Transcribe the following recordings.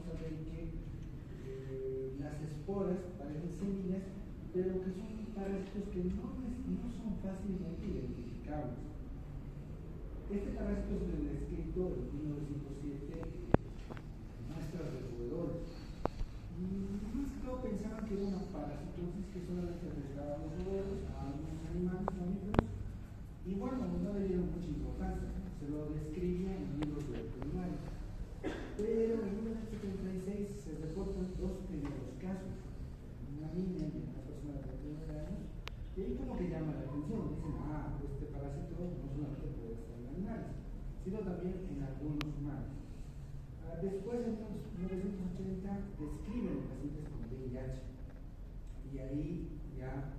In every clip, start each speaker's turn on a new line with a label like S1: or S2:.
S1: a ver que las esporas parecen semillas, pero que son parásitos que no son fácilmente identificables. Este parásito se le descrito en 1907 en muestras de roedores. Más que todo pensaban que era una parasitosis que solamente afectaba a los roedores, a algunos animales mamíferos, y bueno, no le dieron mucha importancia, se lo describían en libros de veterinaria. Pero en 1976 se reportan dos primeros casos, una niña y una persona de 29 años, y ahí como que llama la atención, dicen, este parásito no solamente puede estar en animales, sino también en algunos humanos. Después, en 1980, describen pacientes con VIH, y ahí ya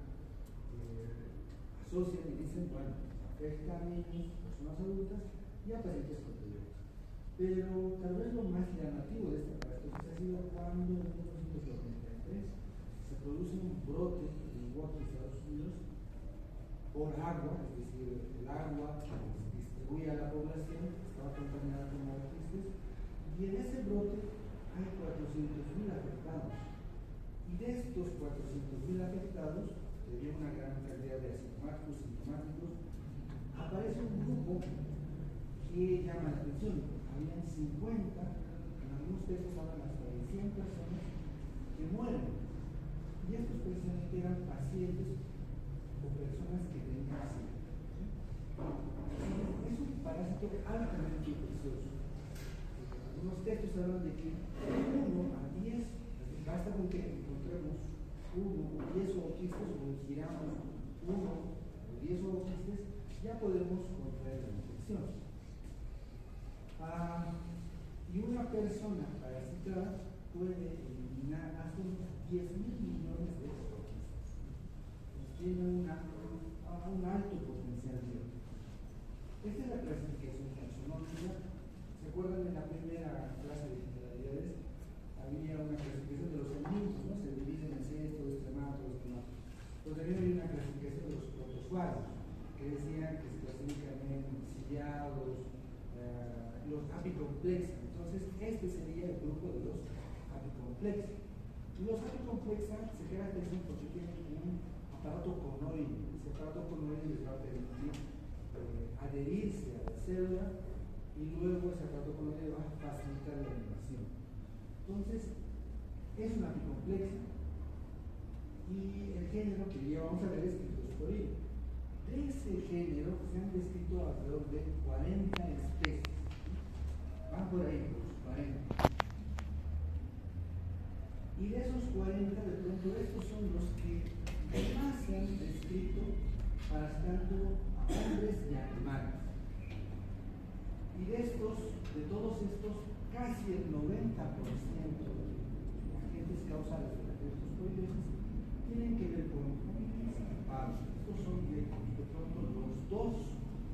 S1: asocian y dicen, bueno, afecta a niños, personas adultas y a pacientes con VIH. Pero tal vez lo más llamativo de esta parasitosis ha sido cuando en 1993 se produce un brote en Milwaukee, Estados Unidos, por agua, es decir, el agua que se distribuye a la población estaba contaminada con quistes, y en ese brote hay 400,000 afectados. Y de estos 400,000 afectados, debido a una gran cantidad de asintomáticos, sintomáticos, aparece un grupo que llama la atención. Habían 50, en algunos textos hablan hasta de 100 personas que mueren. Y estos precisamente eran pacientes o personas que tenían SIDA. Es un parásito altamente infeccioso. Algunos textos hablan de que 1 a 10, basta con que encontremos 1 o 10 ooquistes o giramos 1 o 10 ooquistes, ya podemos contraer la infección. Y una persona parasitada puede eliminar hasta unos 10,000 millones de ooquistes. Tiene un alto potencial biológico. Esta es la clasificación taxonómica. ¿Se acuerdan de la primera clase de generalidades? Había una clasificación de los animales, ¿no? Se dividen en cestos, extrematos, demás. Pues también había una clasificación de los protozoarios, que decían que se clasifican en ciliados, los apicomplexas. Entonces, este sería el grupo de los apicomplexas. Los apicomplexas se caracterizan porque tienen un aparato conoide. Ese aparato conoide les va a permitir adherirse a la célula y luego ese aparato conoide va a facilitar la invasión. Entonces, es una apicomplexa y el género que ya vamos a ver es Cryptosporida. De ese género se han descrito alrededor de 40 especies. Van por ahí los 40. Y de esos 40, de pronto, estos son los que más se han descrito parasitando a hombres y animales. Y de todos estos, casi el 90% de agentes causales de la cryptosporidosis tienen que ver con principados. Estos son de pronto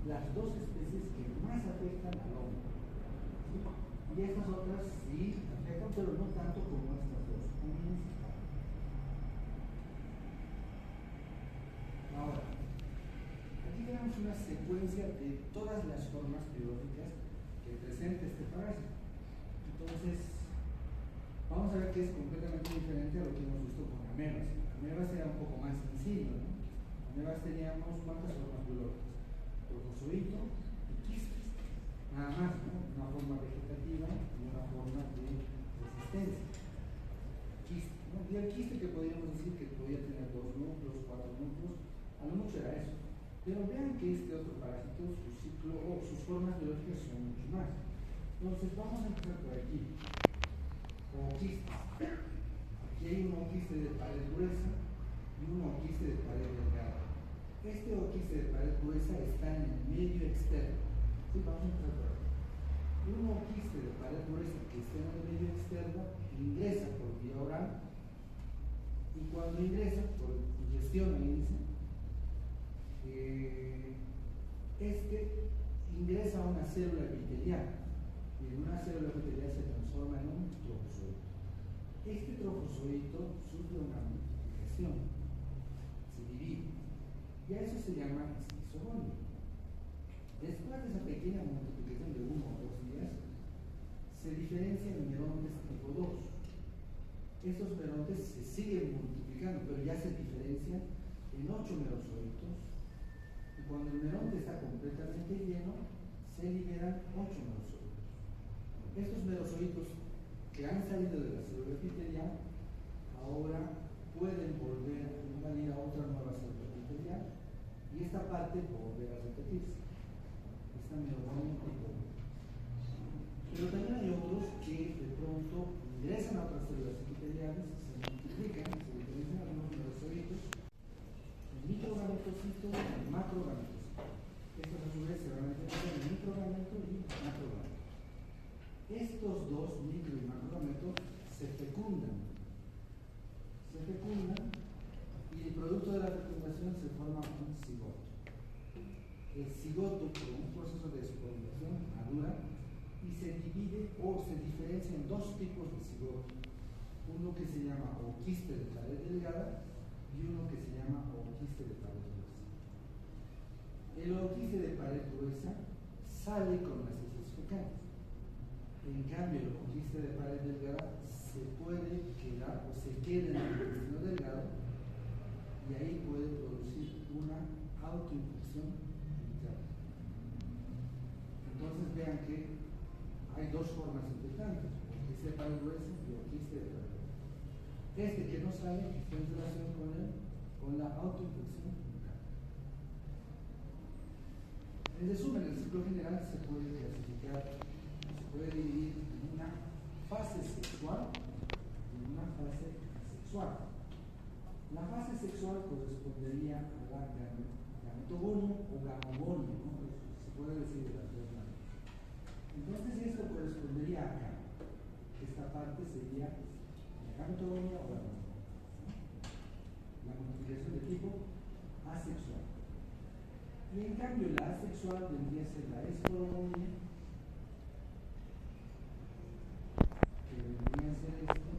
S1: las dos especies que más afectan al hombre. ¿Sí? Y estas otras sí afectan, pero no tanto como estas dos. Ahora, aquí tenemos una secuencia de todas las formas biológicas que presenta este parásito. Entonces, vamos a ver que es completamente diferente a lo que hemos visto con amebas. Amebas era un poco más sencillo, ¿no? Amebas teníamos cuántas formas biológicas: trofozoito y quistes, nada más, ¿no? Una forma vegetativa y una forma de resistencia. Quiste, ¿no? Y el quiste, que podríamos decir que podía tener 2 núcleos, 4 núcleos, a lo mucho era eso. Pero vean que este otro parásito, su ciclo o sus formas biológicas son mucho más. Entonces vamos a empezar por aquí. Ooquistes. Aquí hay un ooquiste de pared gruesa y un ooquiste de pared delgada. Este ooquiste de pared gruesa está en el medio externo. Sí, vamos a empezar por aquí. Un ooquiste de pared gruesa que está en el medio externo ingresa por vía oral, y cuando ingresa por ingestión, este ingresa a una célula epitelial, y en una célula epitelial se transforma en un trofozoito. Este trofozoito sufre una multiplicación, se divide, y a eso se llama esquizogonía. Después de esa pequeña multiplicación de 1 o 2 días, se se diferencian en merontes tipo 2. Estos merontes se siguen multiplicando, pero ya se diferencian en 8 merozoitos. Y cuando el meronte está completamente lleno, se liberan 8 merozoitos. Estos merozoitos que han salido de la célula epitelial ahora pueden volver a invadir a otra nueva célula epitelial y esta parte volver a repetirse. Esta meronomia tipo 1. Pero también hay otros que de pronto ingresan a otras células epiteliales, se multiplican, se diferencian algunos merozoitos, el microgametocito y el macrogametocito. Estos a su vez se van a diferenciar en microgameto y macrogameto. Estos dos, micro y macrogametos, se fecundan y el producto de la fecundación se forma un cigoto. El cigoto, por un proceso de esporización, madura y se divide o se diferencia en dos tipos de cigoto. Uno que se llama oquiste de pared delgada y uno que se llama oquiste de pared gruesa. El oquiste de pared gruesa sale con las heces fecales. En cambio, el oquiste de pared delgada se puede quedar o se queda en el intestino delgado y ahí puede producir una autoinfección interna. Entonces vean que hay dos formas infectantes, oquiste de pared gruesa y oquiste de pared delgada. Este que no sale está en relación con la autoinfección interna. En resumen, el ciclo general se puede clasificar, se puede dividir en una fase sexual y en una fase asexual. La fase sexual correspondería a la gametogonio o gamogonio, ¿no? Se puede decir de las dos maneras. Entonces esto correspondería acá. Esta parte sería la gametogonia o gamogonio, ¿no? La multiplicación de tipo asexual. Y en cambio la asexual vendría a ser la esporogonia, que vendría a ser esto.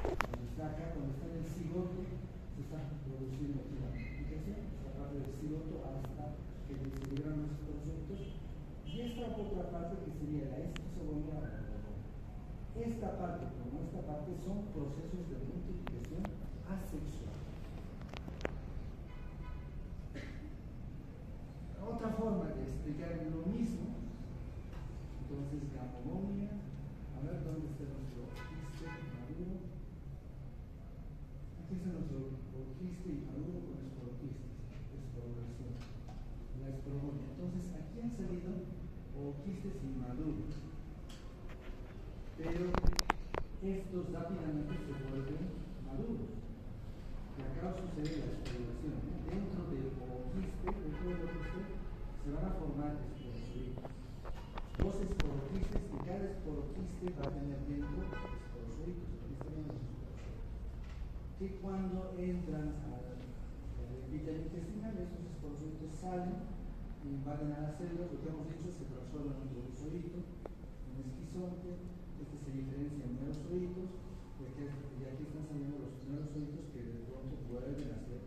S1: Cuando está acá, cuando está en el cigoto, se está produciendo aquí la multiplicación, esta parte del cigoto hasta que se liberan los conceptos, y esta otra parte que sería la esquizogonia o la monogonia. Esta parte, como esta parte, son procesos de multiplicación asexual. Otra forma de explicar lo mismo, entonces gamogonia, a ver dónde está nuestro oquiste maduro. Aquí está nuestro oquiste y maduro con esporoquistes, espororación, la esporogonia. Entonces aquí han salido oquistes inmaduros, pero estos rápidamente se vuelven maduros. Y acá sucede la espororación, ¿no? Dentro del oquiste, se van a formar esporozoitos. Dos esporoquistes y cada esporoquiste va a tener dentro esporozoitos. Que cuando entran al epitelio intestinal, esos esporozoitos salen, invaden a las células, lo que hemos dicho, se transforman en un merozoito, un esquizonte, este se diferencia en merozoitos, y aquí están saliendo los merozoitos que de pronto vuelven a ser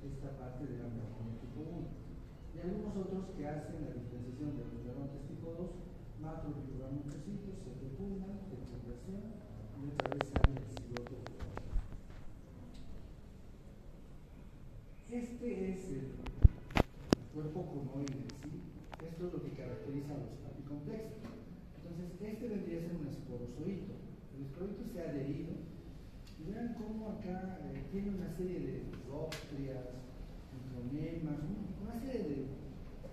S1: esta parte de la merozonia tipo 1. Y algunos otros que hacen la diferenciación de los merontes tipo 2, macrogametocitos, se fecundan, fecundación, y otra vez sale el cigoto. Este es el cuerpo conoide, ¿sí? Esto es lo que caracteriza a los apicomplexos. Entonces, este vendría a ser un esporozoito. El esporozoito se ha adherido y vean cómo acá tiene una serie de róstrias, micronemas, una serie de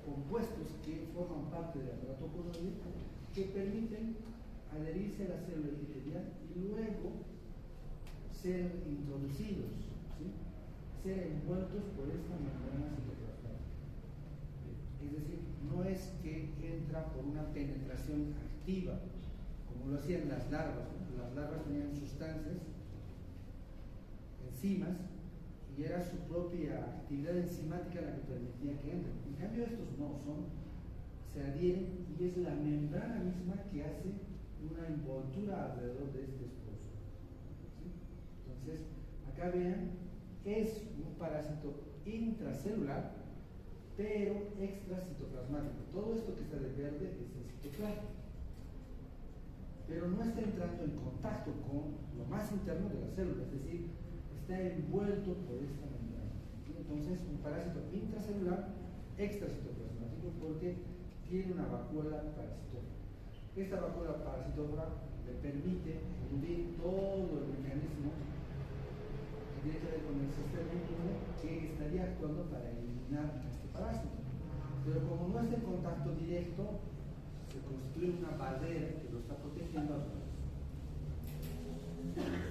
S1: compuestos que forman parte del aparato conoide que permiten adherirse a la célula epitelial y luego ser introducidos, ¿sí? Ser envueltos por esta membrana citoplasmática. Es decir, no es que entra por una penetración activa, como lo hacían las larvas, ¿no? Las larvas tenían sustancias, enzimas, y era su propia actividad enzimática la que permitía que entren. En cambio estos no, se adhieren y es la membrana misma que hace una envoltura alrededor de este esporozoito, ¿sí? Entonces, acá vean, es un parásito intracelular, pero extracitoplasmático. Todo esto que está de verde es el citoplasma. pero no está entrando en contacto con lo más interno de la célula, es decir, está envuelto por esta membrana. Entonces, un parásito intracelular extracitoplasmático porque tiene una vacuola parasitófora. Esta vacuola parasitófora le permite eludir todo el mecanismo que tiene que ver con el sistema inmune que estaría actuando para eliminar a este parásito. Pero como no está en contacto directo, se construye una barrera que lo está protegiendo a todos.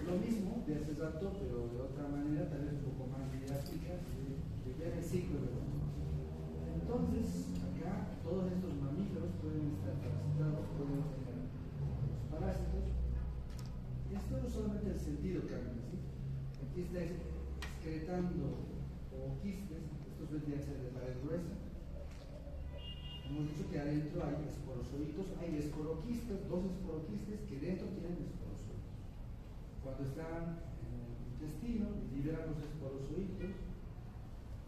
S1: Lo mismo de hace rato, pero de otra manera, tal vez un poco más didáctica, de ver el ciclo de la vida. Entonces, acá todos estos mamíferos pueden estar parasitados, pueden tener los parásitos. Esto no es solamente el sentido que hablan, ¿sí? Aquí está excretando ooquistes, estos vendrían a ser de pared gruesa. Hemos dicho que adentro hay esporozoitos, hay esporoquistes, dos esporoquistes que dentro tienen esporozoitos. Cuando están en el intestino, liberan los esporozoitos,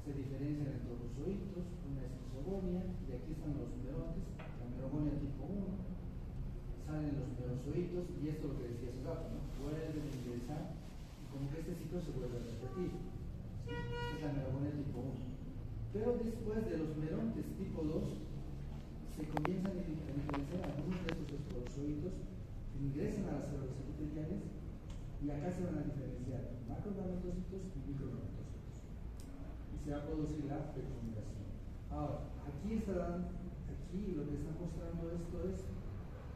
S1: se diferencian en trofozoitos, una es isogonia, y aquí están los merontes, la merogonia tipo 1, salen los merozoitos, y esto es lo que decía hace rato, ¿no? Vuelven a ingresar, y como que este ciclo se vuelve a repetir. Esta es la merogonia tipo 1. Pero después de los merontes tipo 2, se comienzan a diferenciar algunos de estos esporozoitos, ingresan a las células epiteliales y acá se van a diferenciar macrogametocitos y microgametocitos. Y se va a producir la fecundación. Ahora, aquí lo que está mostrando esto es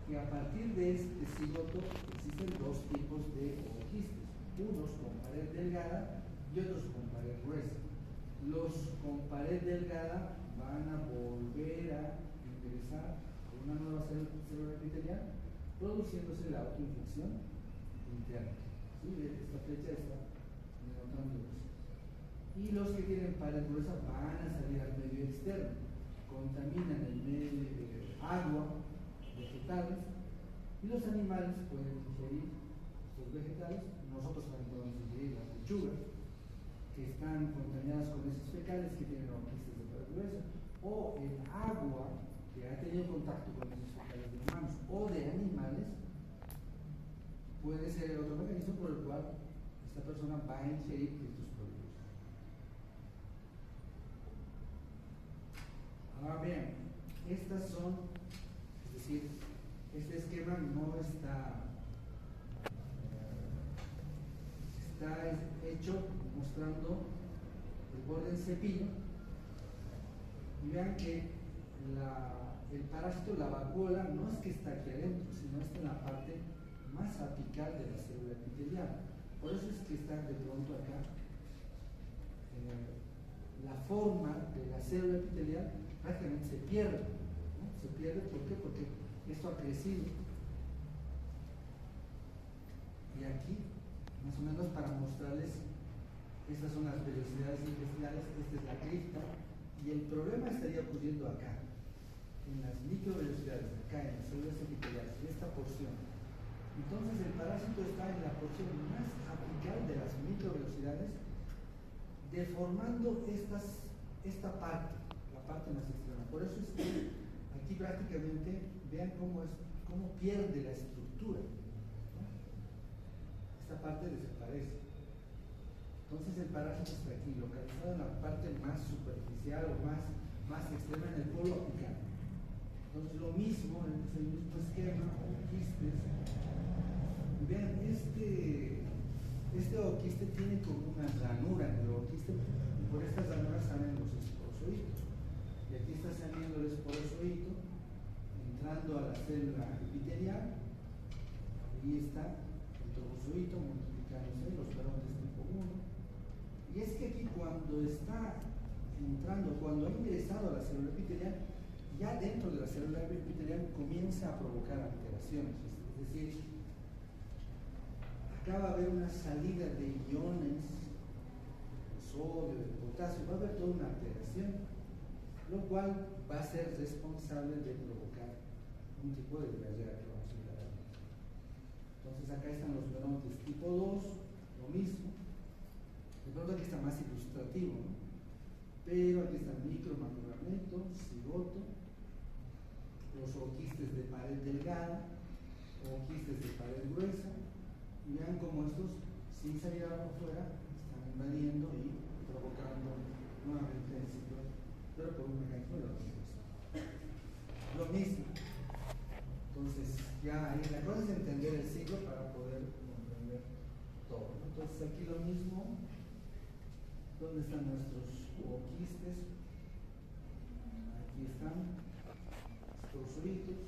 S1: que a partir de este cigoto existen dos tipos de ooquistes, unos con pared delgada y otros con pared gruesa. Los con pared delgada van a volver a ingresar a una nueva célula epitelial, produciéndose la autoinfección interna. ¿Sí? Esta flecha está denotando eso. Y los que tienen pared gruesa van a salir al medio externo, contaminan el medio agua, vegetales, y los animales pueden ingerir estos vegetales. Nosotros también podemos ingerir las lechugas, que están contaminadas con heces fecales que tienen ooquistes de pared gruesa, o el agua que ha tenido contacto con heces fecales de humanos o de animales, puede ser otro mecanismo por el cual esta persona va a ingerir estos productos. Ahora vean, estas son, es decir, este esquema no está hecho mostrando el borde del cepillo, y vean que el parásito, la vacuola, no es que está aquí adentro, sino está en la parte más apical de la célula epitelial. Por eso es que está de pronto acá. La forma de la célula epitelial prácticamente se pierde, ¿no? Se pierde, ¿por qué? Porque esto ha crecido. Y aquí, más o menos para mostrarles, estas son las velocidades intestinales, esta es la cripta, y el problema estaría ocurriendo acá, en las microvelocidades, acá en las células epiteliales, en esta porción. Entonces el parásito está en la porción más apical de las microvelocidades, deformando esta parte, la parte más extrema. Por eso es que aquí prácticamente vean cómo pierde la estructura, ¿no? Esta parte desaparece. Entonces el parásito está aquí, localizado en la parte más superficial o más extrema, en el polo apical. Entonces lo mismo, es el mismo esquema, ooquistes. Vean, este ooquiste tiene como una ranura en el ooquiste, y por estas ranuras salen los esporozoitos. Y aquí está saliendo el esporozoito, entrando a la célula epitelial, y está el trofozoito multiplicándose, los merontes tipo 1. Y es que aquí cuando está entrando, cuando ha ingresado a la célula epitelial, ya dentro de la célula epitelial comienza a provocar alteraciones. Es decir, acá va a haber una salida de iones, de sodio, de potasio, va a haber toda una alteración, lo cual va a ser responsable de provocar un tipo de diarrea que vamos a ver ahora. Entonces acá están los merontes tipo 2, lo mismo. De pronto aquí está más ilustrativo, ¿no? Pero aquí está el micro, macrogameto, cigoto, los ooquistes de pared delgada, o quistes de pared gruesa, y vean cómo estos, sin salir por fuera, están invadiendo y provocando nuevamente el ciclo, pero por un mecanismo de oxidación. Lo mismo. Entonces, ya ahí la cosa es entender el ciclo para poder comprender todo. Entonces, aquí lo mismo. ¿Dónde están nuestros quistes? Aquí están, estructuritos,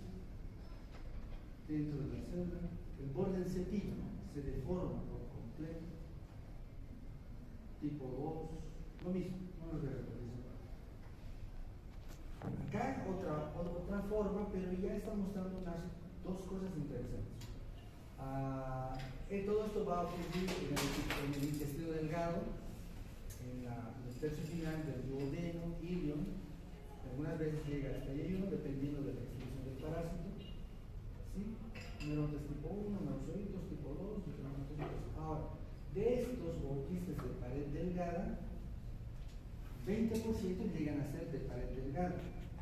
S1: dentro de la célula. El borde del cepillo se deforma por completo. Tipo 2, lo mismo, no lo voy a repetir. Acá otra forma, pero ya está mostrando dos cosas interesantes. Todo esto va a ocurrir en el intestino delgado, en el tercio final del duodeno, ilion. Algunas veces llega hasta el ilion, dependiendo de la extensión del parásito. ¿Sí? Neurones tipo 1, neurocitos tipo 2, ahora, de estos quistes de pared delgada, 20% llegan a ser de pared delgada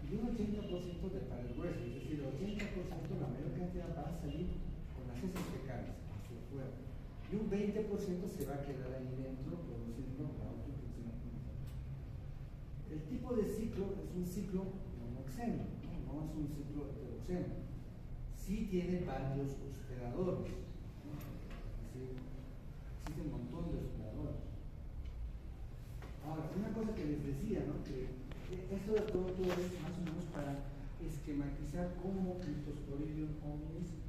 S1: y un 80% de pared gruesa, es decir, el 80%, la mayor cantidad, va a salir con las heces fecales hacia afuera y un 20% se va a quedar ahí dentro produciendo la autoinfección. El tipo de ciclo es un ciclo monoxeno, no es un ciclo heteroxeno. Sí tiene varios hospedadores, ¿no? Es decir, existe un montón de hospedadores. Ahora, una cosa que les decía, ¿no? Que esto de todo es más o menos para esquematizar cómo Cryptosporidium hominis,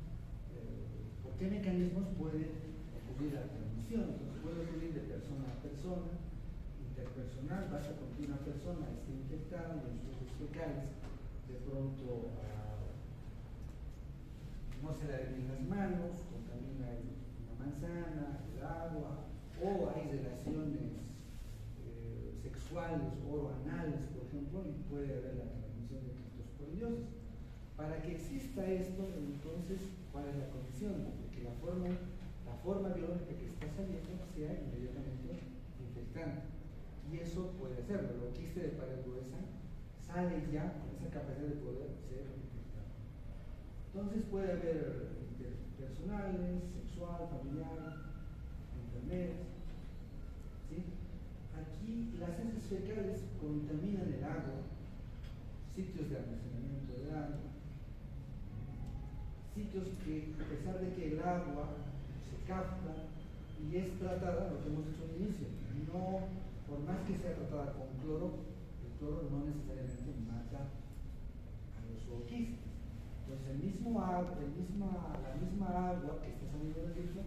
S1: por qué mecanismos puede ocurrir la transmisión. Entonces, puede ocurrir de persona a persona, interpersonal, basta con que una persona esté infectada en sus fecales, de pronto no se la bien las manos, contamina una manzana, el agua, o hay relaciones sexuales o anales, por ejemplo, y puede haber la transmisión de cryptosporidiosis. Para que exista esto, entonces, ¿cuál es la condición? Que la forma biológica que está saliendo sea inmediatamente infectante. Y eso puede hacerlo. El quiste de pared gruesa sale ya con esa capacidad de poder ser infectante. Entonces puede haber interpersonales, sexual, familiar, enfermeras. ¿Sí? Aquí las heces fecales contaminan el agua, sitios de almacenamiento del agua, sitios que, a pesar de que el agua se capta y es tratada, lo que hemos dicho al inicio, no, por más que sea tratada con cloro, el cloro no necesariamente mata a los zooquistes. Entonces la misma agua que está saliendo del grifo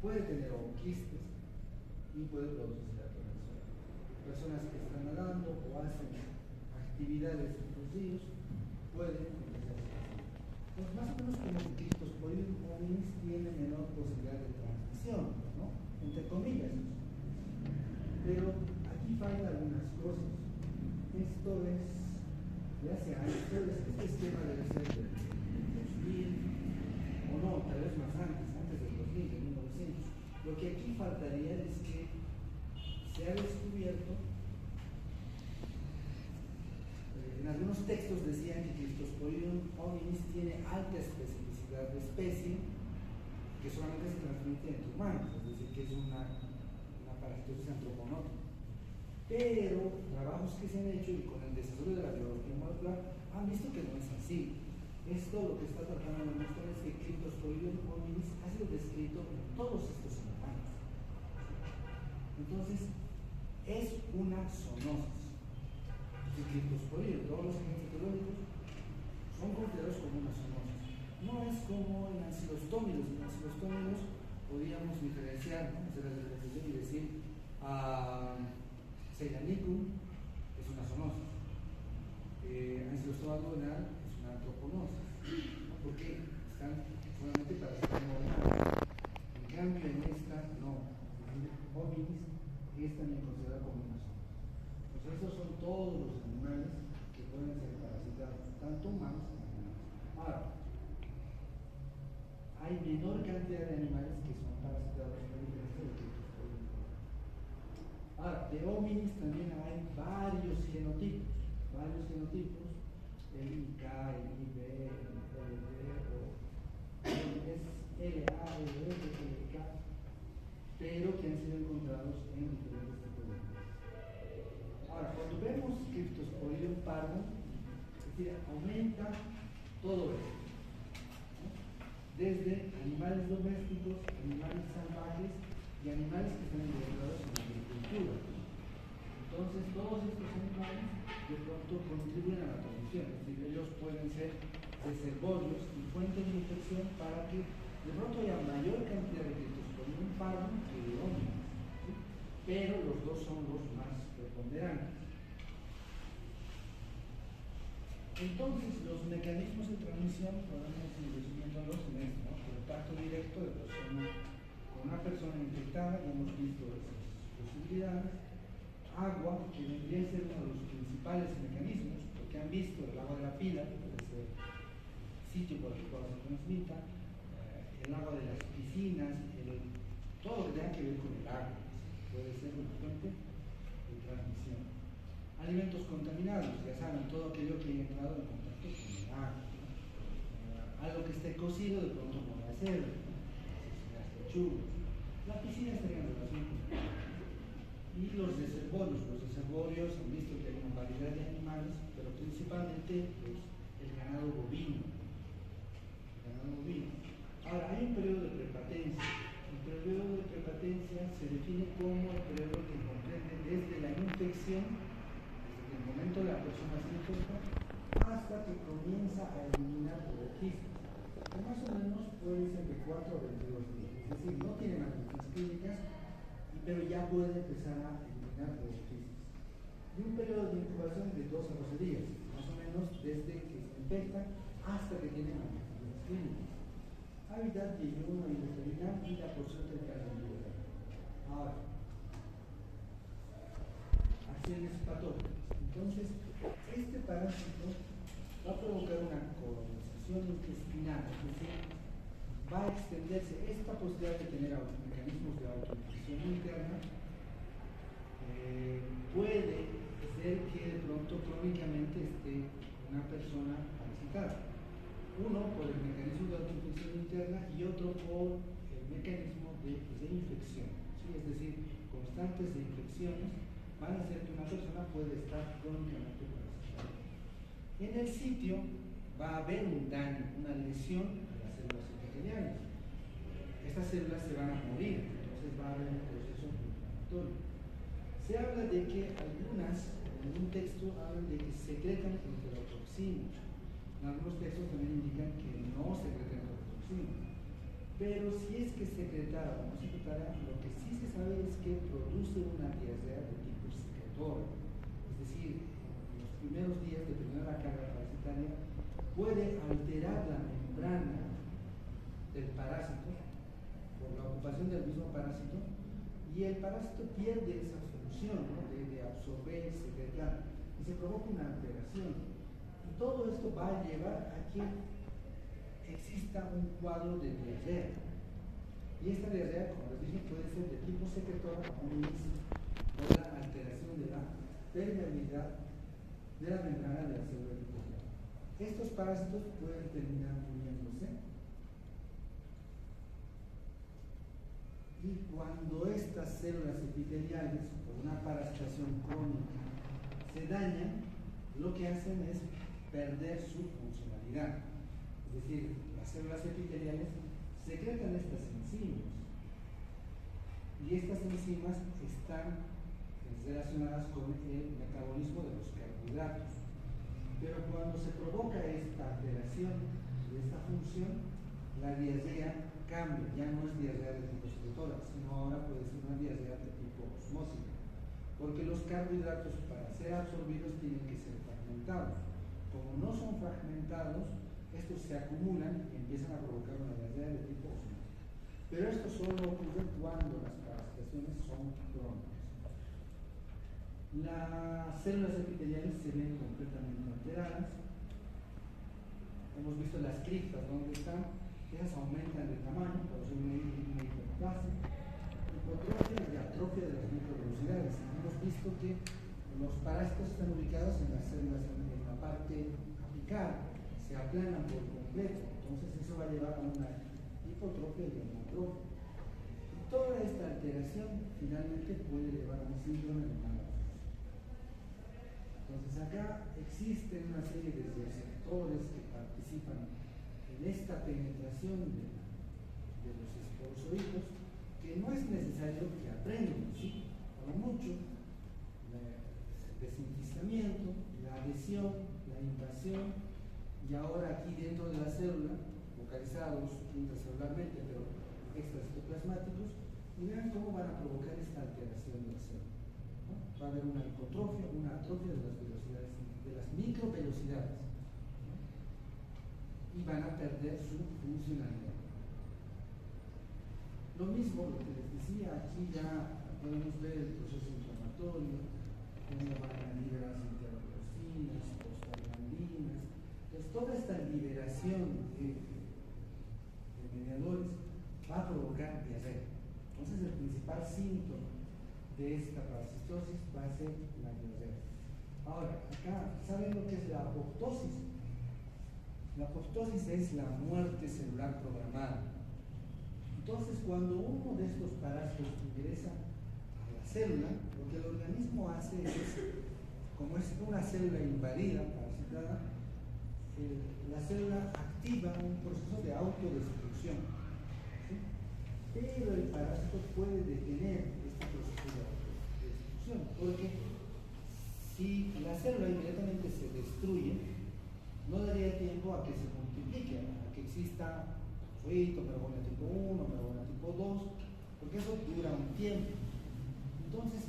S1: puede tener quistes y puede producir la transmisión. Personas que están nadando o hacen actividades en los ríos pueden empezar a hacer. Pues más o menos como que Cryptosporidium hominis tiene menor posibilidad de transmisión, ¿no? Entre comillas. Pero aquí faltan algunas cosas. Esto es de hace años, este esquema debe ser del 2000, o no, tal vez más antes del 2000, de 1900. Lo que aquí faltaría es que se ha descubierto, en algunos textos decían que Cryptosporidium hominis tiene alta especificidad de especie que solamente se transmite entre humanos, es decir, que es una parasitosis antropomórfica. Pero trabajos que se han hecho y con el desarrollo de la biología molecular han visto que no es así. Esto lo que está tratando de mostrar es que Cryptosporidium hominis ha sido descrito en todos estos animales. Entonces, es una zoonosis. El Cryptosporidium, todos los agentes etiológicos son considerados como una zoonosis. No es como en ancilostómidos. En ancilostómidos podríamos diferenciar, ¿no? Hacer la diferenciación y decir Ceylanicum es una zoonosis, Ancilostoma duodenal es una antroponosis, ¿no? Porque están solamente para ser normales. En cambio, en esta no, hominis es también considerada como una zoonosis. Pues estos son todos los animales que pueden ser parasitados, tanto humanos como animales. Ahora, hay menor cantidad de animales que son parasitados por diferencia de Cryptosporidium. Ahora, de hominis también hay varios genotipos, el IK, el IB, el LD, es LA, pero que han sido encontrados en diferentes tipos de empresas. Ahora, cuando vemos Cryptosporidium parvum, es decir, aumenta todo esto, ¿no? Desde animales domésticos, animales salvajes y animales que están involucrados en la agricultura. Entonces, todos estos animales de pronto contribuyen a la transmisión, es decir, ellos pueden ser reservorios y fuentes de infección para que de pronto haya mayor cantidad de Cryptosporidium parvum que de ómnibus, ¿sí? Pero los dos son los más preponderantes. Entonces, los mecanismos de transmisión podemos ir resumiéndolos en esto, ¿no? Contacto directo de persona con una persona infectada, y hemos visto esas posibilidades. Agua, que vendría a ser uno de los principales mecanismos, porque han visto el agua de la pila, que puede ser el sitio por el cual se transmita, el agua de las piscinas, todo lo que tenga que ver con el agua, puede ser una fuente de transmisión. Alimentos contaminados, ya saben, todo aquello que haya entrado en contacto con el agua, ¿no? Algo que esté cocido de pronto no va a ser, las lechugas. La piscina estaría en relación con el agua. Y los reservorios han visto que hay una variedad de animales, pero principalmente pues, el ganado bovino. Ahora, hay un periodo de prepatencia. El periodo de prepatencia se define como el periodo que comprende desde la infección, desde el momento de la persona se infecta, hasta que comienza a eliminar ooquistas, que más o menos puede ser de 4 a 22 días. Es decir, no tiene manifestaciones clínicas, pero ya puede empezar a eliminar ooquistas. Y un periodo de incubación de 2 a 12 días, más o menos desde que se infecta hasta que tiene manifestaciones clínicas. Hábitat de ayuno y veterinario y la porción del carnívoro. Ahora, acciones patógenas. Entonces, este parásito va a provocar una colonización intestinal, es decir, va a extenderse esta posibilidad de tener mecanismos de autoinfección interna. Puede ser que de pronto crónicamente esté una persona parasitada. Uno por el mecanismo de autoinfección interna y otro por el mecanismo de infección, ¿sí? Es decir, constantes de infecciones van a hacer que una persona pueda estar crónicamente parasitada. En el sitio va a haber un daño, una lesión a las células epiteliales. Estas células se van a morir, entonces va a haber un proceso inflamatorio. Se habla de que algunas, en un texto, hablan de que secretan enterotoxinas. En algunos textos también indican que no secretan enterotoxinas. Pero si es que secretara o no secretara, lo que sí se sabe es que produce una diarrea de tipo secretor. Es decir, en los primeros días, dependiendo de la carga parasitaria, puede alterar la membrana del parásito por la ocupación del mismo parásito, y el parásito pierde esa función, ¿no? de absorber, secretar, y se provoca una alteración. Y todo esto va a llevar a que exista un cuadro de diarrea. Y esta diarrea, como les dije, puede ser de tipo secretor o mix por la alteración de la permeabilidad de la membrana de la célula epitelial. Estos parásitos pueden terminar muriéndose. Y cuando estas células epiteliales, por una parasitación crónica, se dañan, lo que hacen es perder su funcionalidad. Es decir, las células epiteliales secretan estas enzimas. Y estas enzimas están relacionadas con el metabolismo de los carbohidratos. Pero cuando se provoca esta alteración de esta función, la diarrea cambia, ya no es diarrea de tipo secretora, sino ahora puede ser una diarrea de tipo osmósica, porque los carbohidratos para ser absorbidos tienen que ser fragmentados. Como no son fragmentados, estos se acumulan y empiezan a provocar una diarrea de tipo osmósica. Pero esto solo ocurre cuando las parasitaciones son crónicas. Las células epiteliales se ven completamente alteradas. Hemos visto las criptas donde están. Esas aumentan de tamaño, por eso una hiperplasia, hipotrofia y atrofia de las microvelocidades. Hemos visto que los parásitos están ubicados en las células en la parte apical, se aplanan por completo, Entonces eso va a llevar a una hipotropia y a una atrofia. Y toda esta alteración finalmente puede llevar a un síndrome de mala absorción. Entonces acá existen una serie de receptores que participan en esta penetración de los esporozoides, que no es necesario que aprendan, ¿sí? Por mucho, el desenquistamiento, la adhesión, la invasión, y ahora aquí dentro de la célula, localizados intracelularmente, pero extracitoplasmáticos, y vean cómo van a provocar esta alteración de la célula, ¿no? Va a haber una hipotrofia, una atrofia de las velocidades, de las microvelocidades, ¿no? Y van a perder su funcionalidad. Lo mismo, lo que les decía, aquí ya podemos ver el proceso inflamatorio, cómo van a liberarse interleucinas, prostaglandinas. Entonces, toda esta liberación de mediadores va a provocar diarrea. Entonces, el principal síntoma de esta parasitosis va a ser la diarrea. Ahora, acá, ¿saben lo que es la apoptosis? La apoptosis es la muerte celular programada. Entonces, cuando uno de estos parásitos ingresa a la célula, lo que el organismo hace es, como es una célula invadida, parasitada, la célula activa un proceso de autodestrucción, ¿sí? Pero el parásito puede detener este proceso de autodestrucción, porque si la célula inmediatamente se destruye, no daría tiempo a que se multiplique, a que exista merobonia tipo 1, merobonia tipo 2, porque eso dura un tiempo. Entonces,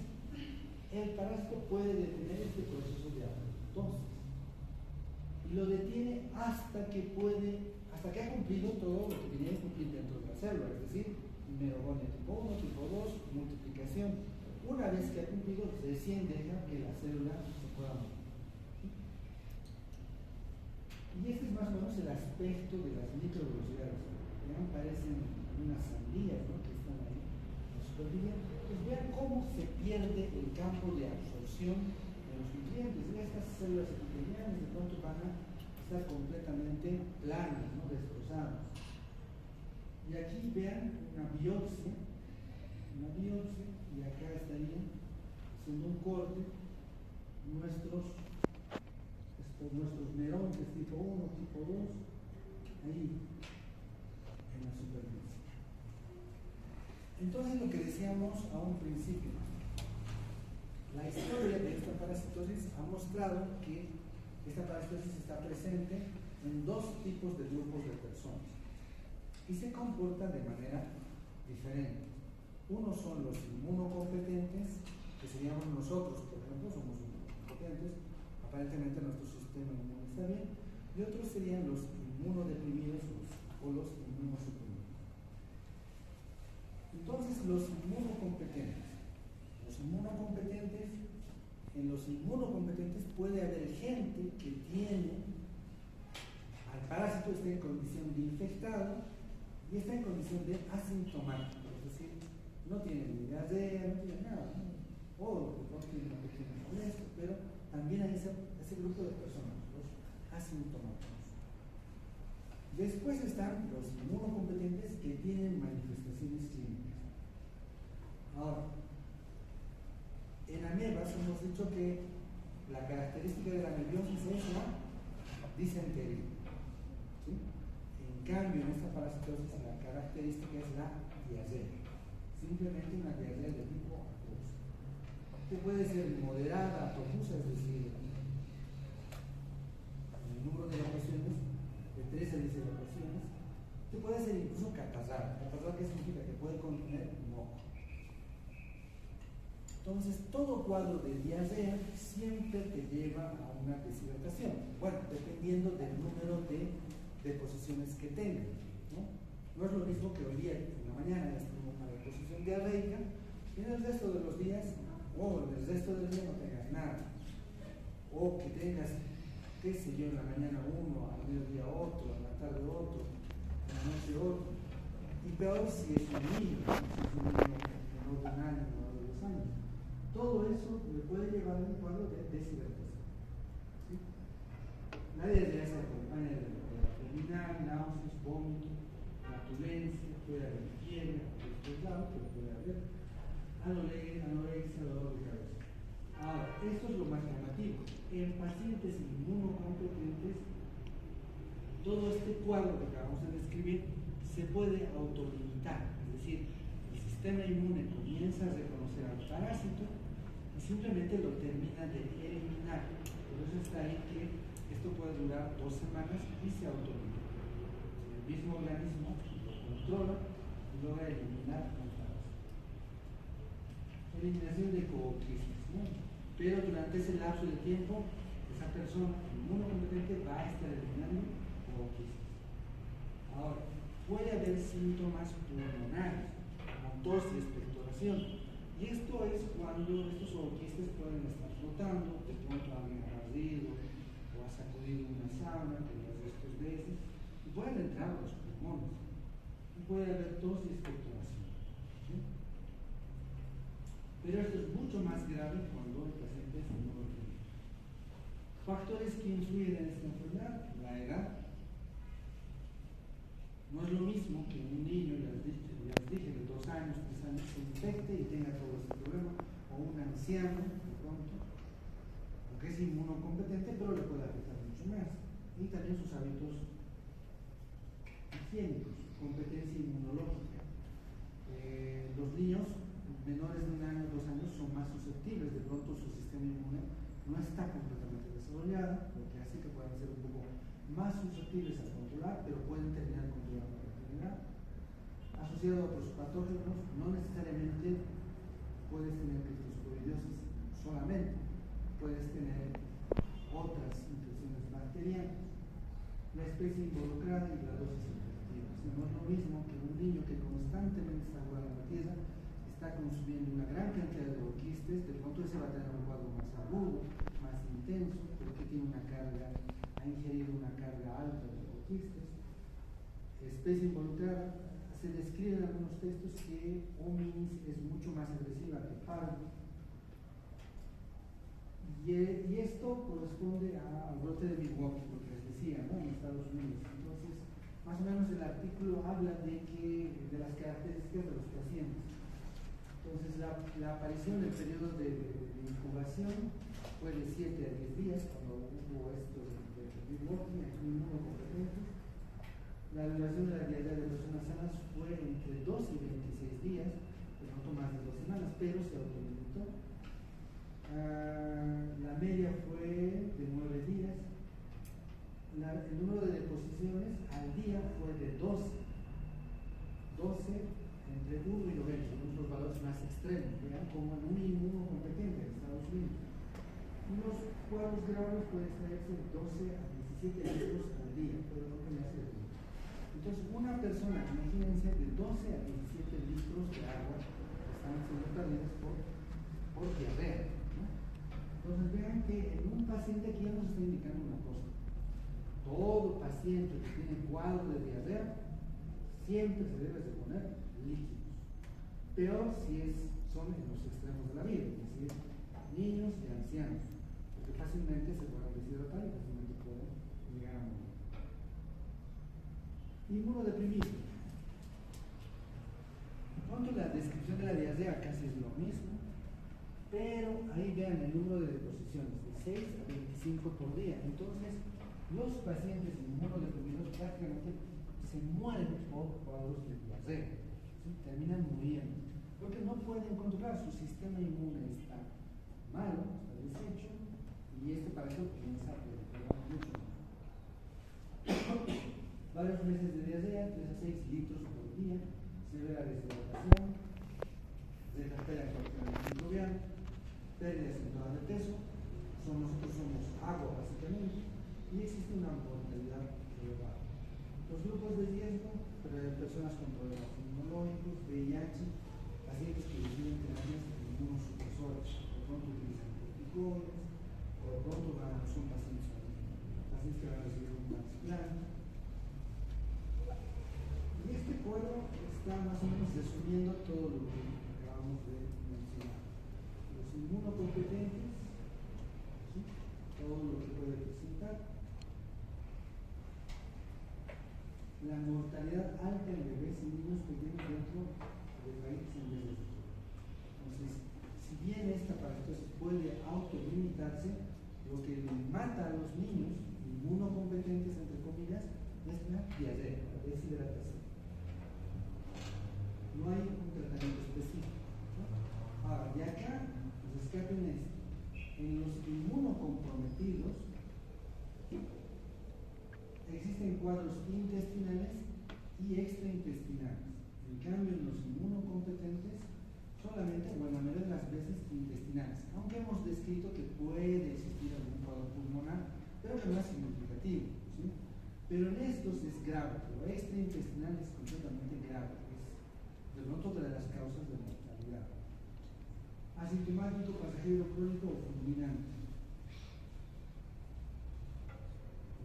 S1: el parásito puede detener este proceso de apoptosis y lo detiene hasta que ha cumplido todo lo que tenía que cumplir dentro de la célula, es decir, merobonia tipo 1, tipo 2, multiplicación. Una vez que ha cumplido, recién deja que la célula se pueda mover. Y este es más o menos el aspecto de las microvelocidades. Vean, parecen unas sandías, ¿no?, que están ahí en la superficie. Pues vean cómo se pierde el campo de absorción de los nutrientes. Estas células epiteliales de pronto van a estar completamente planas, ¿no?, destrozadas. Y aquí vean una biopsia, y acá estarían haciendo un corte nuestros nerones tipo 1, tipo 2, ahí en la superficie. Entonces, lo que decíamos a un principio, la historia de esta parasitosis ha mostrado que esta parasitosis está presente en dos tipos de grupos de personas y se comporta de manera diferente. Unos son los inmunocompetentes, que seríamos nosotros, por ejemplo, somos inmunocompetentes, aparentemente nuestro sistema inmune está bien, y otros serían los inmunodeprimidos o los inmunosuprimidos. Entonces, los inmunocompetentes, en los inmunocompetentes puede haber gente que tiene al parásito, está en condición de infectado y está en condición de asintomático, es decir, no tiene ni diarrea, no tiene nada, ¿no? O no tiene una pequeña molestia, pero también hay ese grupo de personas, los asintomáticos. Después están los inmunocompetentes que tienen manifestaciones clínicas. Ahora, en amebas hemos dicho que la característica de la amebiosis es la disentería, ¿sí? En cambio, en esta parasitosis la característica es la diarrea, simplemente una diarrea de tipo acuoso, que puede ser moderada, profusa, es decir, el número de evacuaciones, de 3 a 10 evacuaciones, que puede ser incluso catarral. ¿Catarral qué significa? Que puede contener moco. Entonces, todo cuadro de diarrea siempre te lleva a una deshidratación. Bueno, dependiendo del número de deposiciones que tengas, ¿no? No es lo mismo que hoy día, en la mañana ya tengo una deposición diarreica, y en el resto de los días, o en el resto del día no tengas nada. O que tengas, qué sé yo, en la mañana uno, al mediodía otro, en la tarde otro, en la noche otro. Y peor si es un niño, si es un niño menor de un año, menor de 2 años. Todo eso le puede llevar a un cuadro de deshidratación, ¿sí? La diarrea se acompaña de la abdominal, náuseas, vómito, flatulencia, puede haber fiebre, pero puede haber anorexia, dolor de cabeza. Ahora, esto es lo más llamativo. En pacientes inmunocompetentes, todo este cuadro que acabamos de describir se puede autolimitar, es decir, el sistema inmune comienza a reconocer al parásito y simplemente lo termina de eliminar. Por eso está ahí que esto puede durar 2 semanas y se autolimita. El mismo organismo lo controla y logra eliminar al parásito. Eliminación de cooquistas, ¿no? Pero durante ese lapso de tiempo, esa persona inmunocompetente va a estar eliminando cooquistas. Ahora, puede haber síntomas pulmonares, como tos y expectoración. Y esto es cuando estos ooquistas pueden estar flotando, de pronto alguien ha barrido o ha sacudido una sábana que lo hace estos veces, y pueden entrar a los pulmones. Y puede haber tos y expectoración. ¿Sí? Pero esto es mucho más grave cuando el paciente es inmunodeprimido. Factores que influyen en esta enfermedad: la edad. No es lo mismo que un niño, ya les dije, de 2 años, 3 años, se infecte y tenga todo este problema, o un anciano, de pronto, aunque es inmunocompetente, pero le puede afectar mucho más. Y también sus hábitos higiénicos, competencia inmunológica. Los niños menores de 1 año, 2 años son más susceptibles, de pronto su sistema inmune no está completamente desarrollado, lo que hace que puedan ser un poco más susceptibles a controlar, pero pueden terminar controlando la enfermedad. Asociado a otros patógenos, no necesariamente puedes tener criptosporidiosis solamente, puedes tener otras infecciones bacterianas. La especie involucrada y la dosis infectiva. O sea, no es lo mismo que un niño que constantemente está jugando en la tierra, está consumiendo una gran cantidad de ooquistes, de pronto ese va a tener un cuadro más agudo, más intenso, porque tiene una carga, ha ingerido una carga alta de ooquistes. Especie involucrada, se describe en algunos textos que hominis es mucho más agresiva que parvo. Y esto corresponde al brote de Milwaukee, lo que les decía, ¿no? En Estados Unidos. Entonces, más o menos el artículo habla de las características de los pacientes. Entonces, la aparición del periodo de incubación fue de 7 a 10 días, cuando hubo esto de Milwaukee, aquí inmunocompetentes. La duración de la diarrea de personas sanas fue entre 2 y 26 días, de pronto más de 2 semanas, pero se autolimitó. La media fue de 9 días. El número de deposiciones al día fue de 12 entre 1 y 90, son los valores más extremos, vean, como en un inmunocompetente en Estados Unidos. Unos cuadros graves pueden extraerse de 12 a 17 litros al día, pero no que me hace ruido. Entonces, una persona, imagínense, de 12 a 17 litros de agua que están siendo perdidas por diarrea. Entonces vean que en un paciente aquí ya nos está indicando una cosa. Todo paciente que tiene cuadro de diarrea siempre se debe de poner líquidos. Peor si son en los extremos de la vida, es decir, niños y ancianos, porque fácilmente se pueden deshidratar y fácilmente pueden llegar a morir. Inmunodeprimido. Pronto la descripción de la diarrea casi es lo mismo, pero ahí vean el número de deposiciones, de 6 a 25 por día. Entonces, los pacientes inmunodeprimidos prácticamente se mueren por cuadros de diarrea, ¿sí? Terminan muriendo, porque no pueden controlar, su sistema inmune está malo, está deshecho, y este para eso comienza a proliferar mucho más. Varios meses de diarrea, 3 a 6 litros por día, severa deshidratación, descartera en cualquier microbiano, pérdida acentuada de peso, nosotros somos agua básicamente, y existe una mortalidad elevada. Los grupos de riesgo, personas con problemas inmunológicos, VIH, pacientes que reciben terapias de inmunosupresores, de pronto utilizan corticoides, o de pronto son pacientes que van a recibir un trasplante. Y este cuadro está más o menos resumiendo todo lo que acabamos de mencionar. Los inmunocompetentes, ¿sí? Todo lo que puede presentar. la mortalidad alta en bebés y niños pequeños dentro del país en vez de futuro. Entonces, si bien esta parasitosis puede autolimitarse, lo que mata a los niños inmunocompetentes, entre comillas, es la diarrea, la deshidratación. No hay un tratamiento específico, ¿no? Ahora, de acá, pues escapen esto. En los inmunocomprometidos existen cuadros intestinales y extraintestinales. En cambio, en los inmunocompetentes, solamente, o en la mayoría de las veces, intestinales. Aunque hemos descrito que puede existir algún cuadro pulmonar, pero que no es significativo, ¿sí? Pero en estos es grave, lo extraintestinal es completamente grave, es de pronto otra de las causas de mortalidad. Asintomático, pasajero, crónico o fulminante.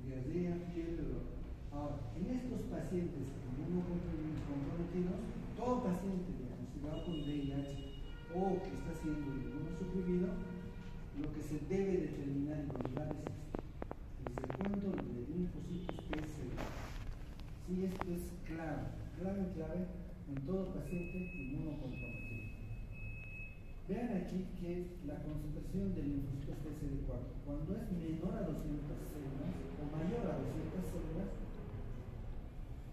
S1: Diarrea, fiebre, dolor. Ahora, en estos pacientes inmunocomprometidos, todo paciente diagnosticado con VIH o que está siendo inmunosuprimido, lo que se debe determinar y valorar es desde cuándo de linfocitos T celular. Sí, esto es clave en todo paciente inmunocomprometido. Vean aquí que la concentración de linfocitos TCD4, cuando es menor a 200 células o mayor a 200 células,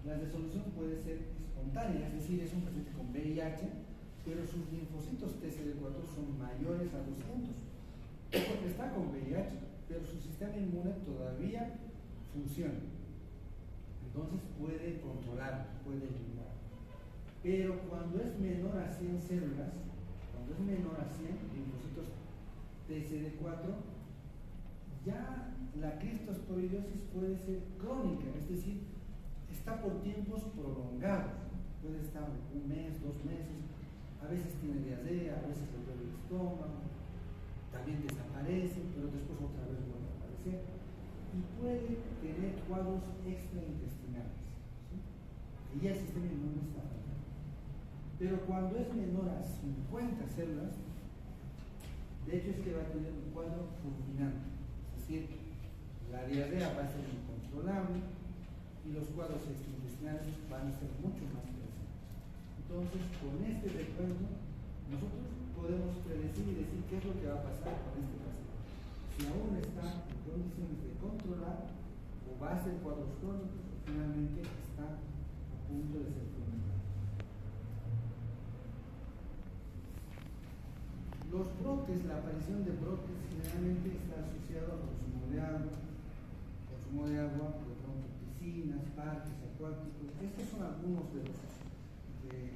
S1: la resolución puede ser espontánea, es decir, es un paciente con VIH, pero sus linfocitos TCD4 son mayores a 200, porque está con VIH, pero su sistema inmune todavía funciona. Entonces puede controlar, puede eliminar. Pero cuando es menor a 100 células, cuando es menor a 100 linfocitos TCD4, ya la cristosporidiosis puede ser crónica, es decir, está por tiempos prolongados, puede estar un mes, 2 meses, a veces tiene diarrea, a veces le duele el estómago, también desaparece, pero después otra vez vuelve a aparecer, y puede tener cuadros extraintestinales, ¿sí? Y ya el sistema inmune está fallando. Pero cuando es menor a 50 células, de hecho es que va a tener un cuadro fulminante, es decir, la diarrea va a ser incontrolable y los cuadros extraintestinales van a ser mucho más presentes. Entonces, con este recuento, nosotros podemos predecir y decir qué es lo que va a pasar con este paciente. Si aún está en condiciones de controlar, o va a ser cuadros crónicos, o finalmente está a punto de ser fulminante. Los brotes, la aparición de brotes generalmente está asociado al consumo de agua, de pronto piscinas, parques acuáticos. Estos son algunos de los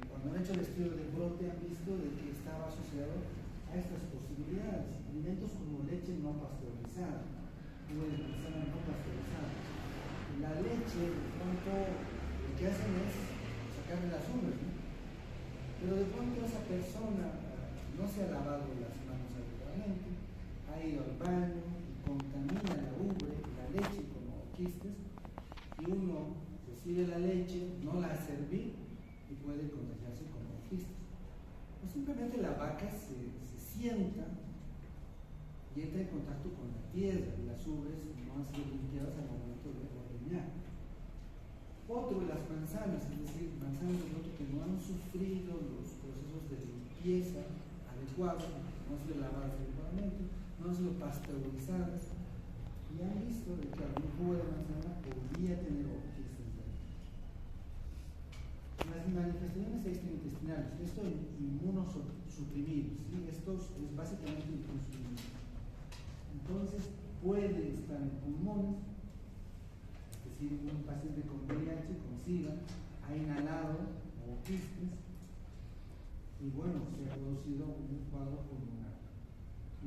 S1: cuando han hecho el estudio de brote han visto de que estaba asociado a estas posibilidades. Alimentos como leche no pasteurizada, uva de manzana no pasteurizada. La leche, de pronto, lo que hacen es sacarle las ubres, ¿no? Pero de pronto esa persona no se ha lavado las manos adecuadamente, ha ido al baño y contamina la ubre, la leche como quistes, y uno recibe la leche, no la ha servido y puede contagiarse con quistes. O simplemente la vaca se sienta y entra en contacto con la tierra y las ubres no han sido limpiadas al momento de ordeñar. Otro de las manzanas, es decir, manzanas de pronto que no han sufrido los procesos de limpieza adecuados, no han sido lavadas adecuadamente, no han sido pasteurizadas y han visto de que algún jugo de manzana podría tener quistes. Las manifestaciones extraintestinales, esto inmunosuprimidos, ¿sí? Esto es básicamente inmunosuprimido. Entonces puede estar en pulmones, es decir, un paciente con VIH, con SIDA, ha inhalado o quistes y bueno, se ha producido un cuadro pulmonar.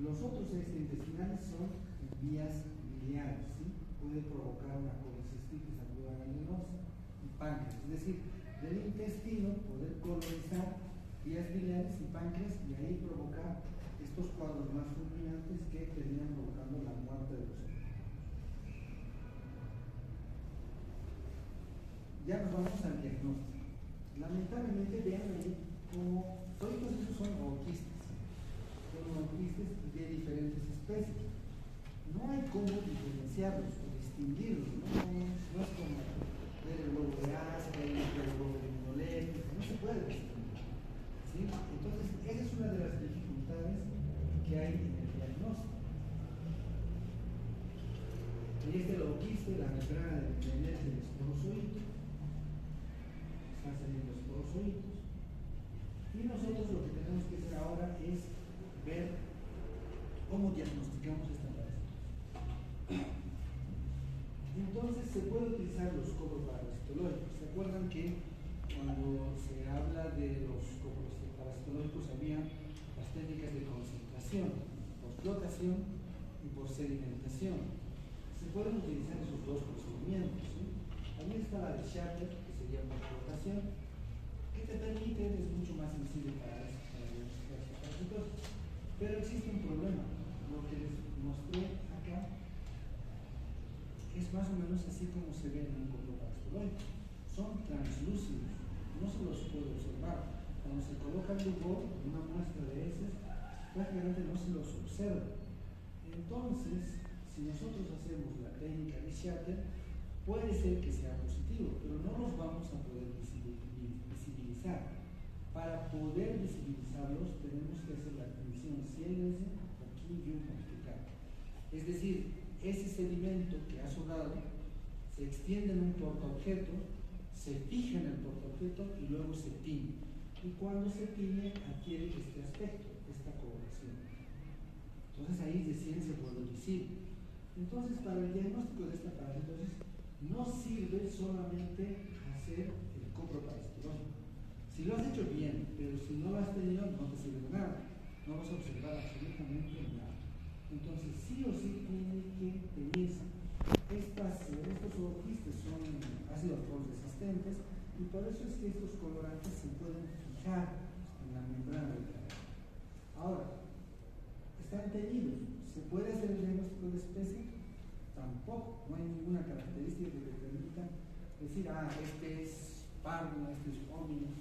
S1: Los otros extraintestinales son en vías biliares, ¿sí? Puede provocar una colecistitis aguda gangliosa y páncreas, es decir, del intestino poder colonizar vías biliares y páncreas y ahí provocar estos cuadros más fulminantes que terminan provocando la muerte de los animales. Ya nos vamos al diagnóstico. Lamentablemente vean ahí como todos esos son ooquistes. Son ooquistes de diferentes especies. No hay cómo diferenciarlos o distinguirlos, no es como ver el globo de puede distinguir. ¿Sí? Entonces, esa es una de las dificultades que hay en el diagnóstico. Y lo quiste la membrana del esporozoito, están saliendo esporozoitos, y nosotros lo que tenemos que hacer ahora es ver cómo diagnosticamos esta parasitosis. Entonces se puede utilizar los coproparasitológicos. ¿Se acuerdan que cuando se habla de los coproparasitológicos había las técnicas de concentración, por flotación y por sedimentación? Se pueden utilizar esos dos procedimientos, ¿sí? También está la de Shatter, que sería una flotación, que te permite, es mucho más sensible para diagnosticar esta parasitosis. Pero existe un problema. Lo que les mostré acá es más o menos así como se ve en un coproparasitológico. Son translúcidos, no se los puede observar. Cuando se coloca el rubor, una muestra de heces, prácticamente no se los observa. Entonces, si nosotros hacemos la técnica de Shatter, puede ser que sea positivo, pero no los vamos a poder visibilizar. Para poder visibilizarlos, tenemos que hacer la admisión CLS o Kim-Yu multiplicado. Es decir, ese sedimento que ha sobrado se extiende en un portaobjeto, se fija en el portaobjeto y luego se tiñe. Y cuando se tiñe, adquiere este aspecto, esta coloración. Entonces ahí recién se vuelve visible. Entonces, para el diagnóstico de esta parasitosis no sirve solamente hacer el coproparasitológico. Si lo has hecho bien, pero si no lo has tenido, no te sirve de nada. No vas a observar absolutamente nada. Entonces, sí o sí tiene que teñirse. Estos ooquistes son ácidos resistentes y por eso es que estos colorantes se pueden fijar en la membrana del cabello. Ahora, están teñidos. ¿Se puede hacer el diagnóstico de especie? Tampoco. No hay ninguna característica que te permita decir, este es pardo, este es ómino.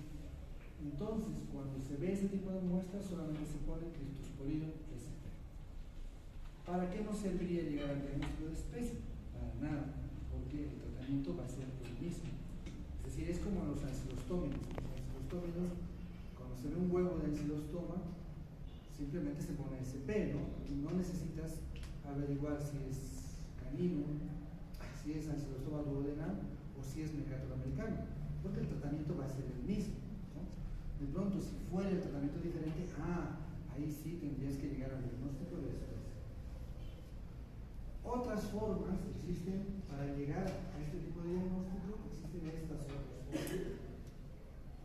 S1: Entonces, cuando se ve ese tipo de muestras, solamente se pone Cryptosporidium sp. ¿Para qué nos serviría llegar al diagnóstico de especie? Para nada, porque el tratamiento va a ser el mismo. Es decir, es como los ancilostóminos. Los ancilostóminos, cuando se ve un huevo de ancilostoma, simplemente se pone SP, ¿no? No necesitas averiguar si es canino, si es ancilostoma duodenal o si es mecatoroamericano, porque el tratamiento va a ser el mismo, ¿no? De pronto, si fuera el tratamiento diferente, ahí sí tendrías que llegar al diagnóstico de especie. Otras formas existen para llegar a este tipo de diagnóstico, existen estas otras formas,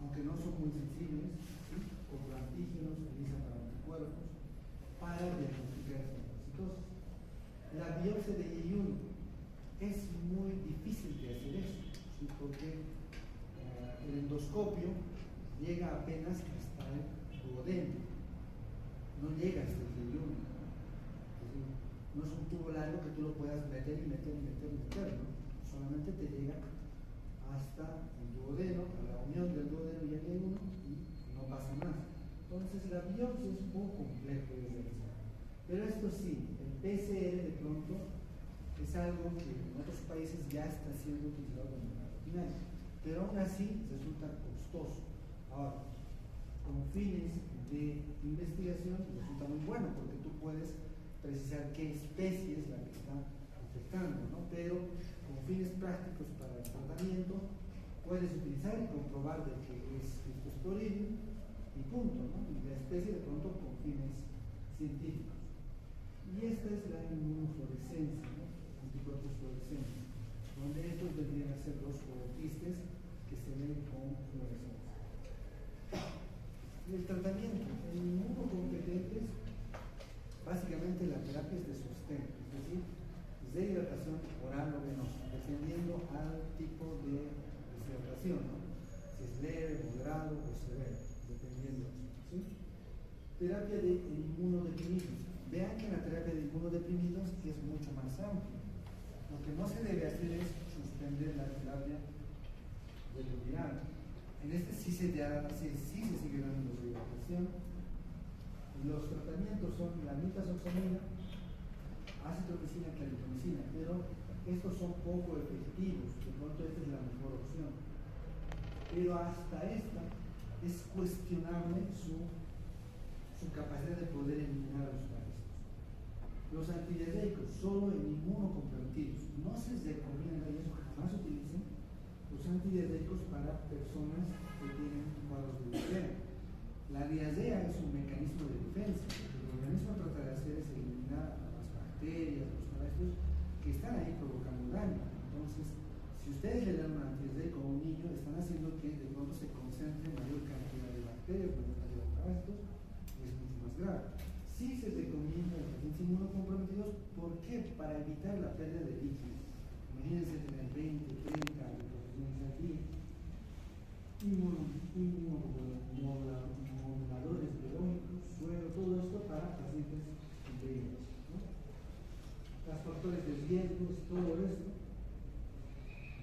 S1: aunque no son muy sensibles, ¿sí? Como antígenos, ELISA para anticuerpos, para diagnosticar esta parasitosis. La biopsia de I1 es muy difícil de hacer eso, ¿sí? Porque el endoscopio llega apenas hasta el duodeno, no llega hasta el I1. No es un tubo largo que tú lo puedas meter, ¿no? Solamente te llega hasta el duodeno, a la unión del duodeno y el I1, y no pasa más. Entonces la biopsia es un poco complejo de realizar. Pero esto sí, el PCR de pronto es algo que en otros países ya está siendo utilizado de manera rutinaria, pero aún así resulta costoso. Ahora, con fines de investigación resulta muy bueno porque tú puedes precisar qué especie es la que está afectando, ¿no? Pero con fines prácticos para el tratamiento puedes utilizar y comprobar de que es Cryptosporidium y punto, ¿no? Y la especie de pronto con fines científicos. Y esta es la inmunofluorescencia, ¿no? Anticuerpos fluorescentes, donde estos deberían ser los ooquistes que se ven con fluorescencia. Y el tratamiento en inmunocompetentes, básicamente la terapia es de sostén, es decir, de hidratación oral o venosa, dependiendo al tipo de deshidratación, ¿no? Si es leve, moderado o severo, dependiendo, ¿sí? Terapia de inmunodeprimidos. Vean que la terapia de inmunodeprimidos es mucho más amplia. Lo que no se debe hacer es suspender la terapia del viral. En este sí se sigue dando hidratación. Los tratamientos son la nitazoxanida, acitromicina, claritromicina, pero estos son poco efectivos, de pronto esta es la mejor opción. Pero hasta esta es cuestionable su capacidad de poder eliminar los parásitos. Los antidiarreicos, solo en inmunocomprometidos. No se recomienda, y eso jamás utilicen, los antidiarreicos para personas que tienen cuadros de diarrea. La diarrea es un mecanismo de defensa. Lo que el organismo trata de hacer es eliminar las bacterias, los parásitos que están ahí provocando daño. Entonces, si ustedes le dan un antidiarreico a un niño, están haciendo que de pronto se concentre mayor cantidad de bacterias, mayor cantidad de parásitos, y es mucho más grave. Sí se recomienda a los pacientes inmunocomprometidos, ¿por qué? Para evitar la pérdida de líquidos. Imagínense tener 20, 30 reposiciones al día. Inmunomoduladores biológicos, suero, todo esto para pacientes interiores, ¿no? Los factores de riesgo, todo esto,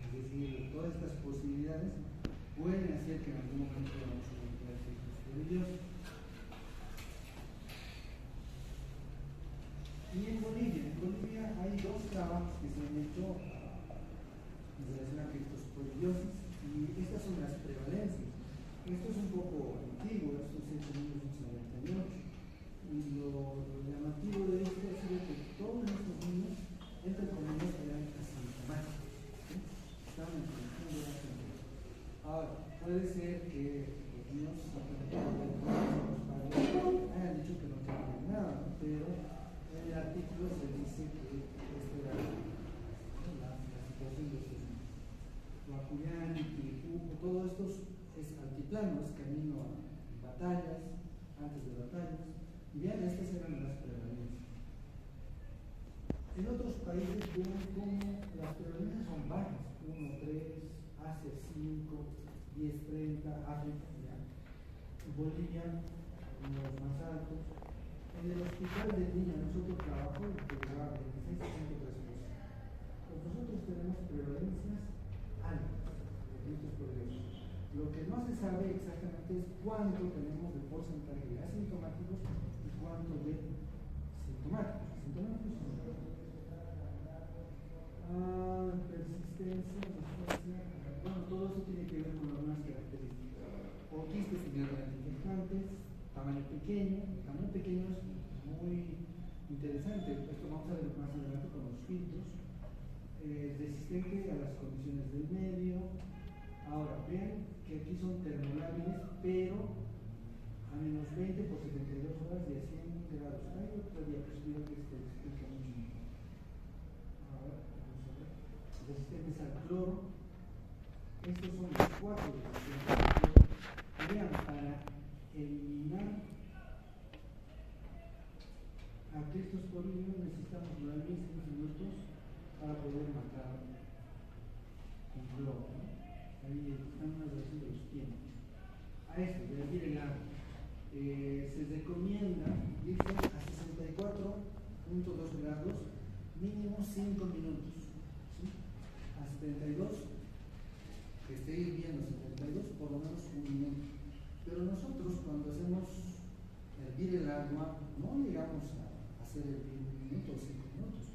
S1: es decir, todas estas posibilidades pueden hacer que en algún momento vamos a encontrar efectos peligrosos. Y en Bolivia hay dos trabajos que se han hecho en relación a criptosporidiosis, y estas son las prevalencias. Esto es un poco antiguo, esto es hecho en 1998, y lo llamativo de esto ha sido que todos estos niños, entre comillas, eran asintomáticos, ¿sí? Estaban en condición de asintomáticos. Ahora, puede ser que los niños los padres hayan dicho que no tenían nada, ¿no? Pero en el artículo se dice que esta era la situación de estos niños. Guacuyán, Tiripuco, todo esto es altiplano, es camino a batallas, antes de batallas, y vean, estas eran las prevalencias. En otros países ven como las prevalencias son bajas, 1, 3, Asia 5, 10, 30, África, ¿ya? Bolivia, los más altos. En el hospital del niño, nosotros trabajamos que llegaba a 26, 103%. Nosotros tenemos prevalencias altas de criptosporidiosis. Lo que no se sabe exactamente es cuánto tenemos de porcentaje de asintomáticos y cuánto de sintomáticos. Persistencia, distancia, bueno, todo eso tiene que ver con algunas características. O quistes inmediatamente infectantes, tamaño pequeño es muy interesante. Esto vamos a ver más adelante con los filtros. Resistente a las condiciones del medio. Ahora, vean que aquí son termolábiles, pero a menos 20 por 72 horas y a 100 grados. Hay otra diapositiva que esto explica mucho mejor. Ahora, vamos a ver. Resistentes al cloro. Estos son los 4 resistentes al cloro. Vean, para eliminar a criptosporidium necesitamos 9.5 minutos para poder matar con cloro, ¿no? Ahí están unas veces de los tiempos. A esto, de aquí el agua. Se recomienda irse a 64.2 grados, mínimo 5 minutos. ¿Sí? A 72, que esté hirviendo 72, por lo menos 1 minuto. Pero nosotros, cuando hacemos hervir el agua, no llegamos a hacer hervir 1 minuto o 5 minutos.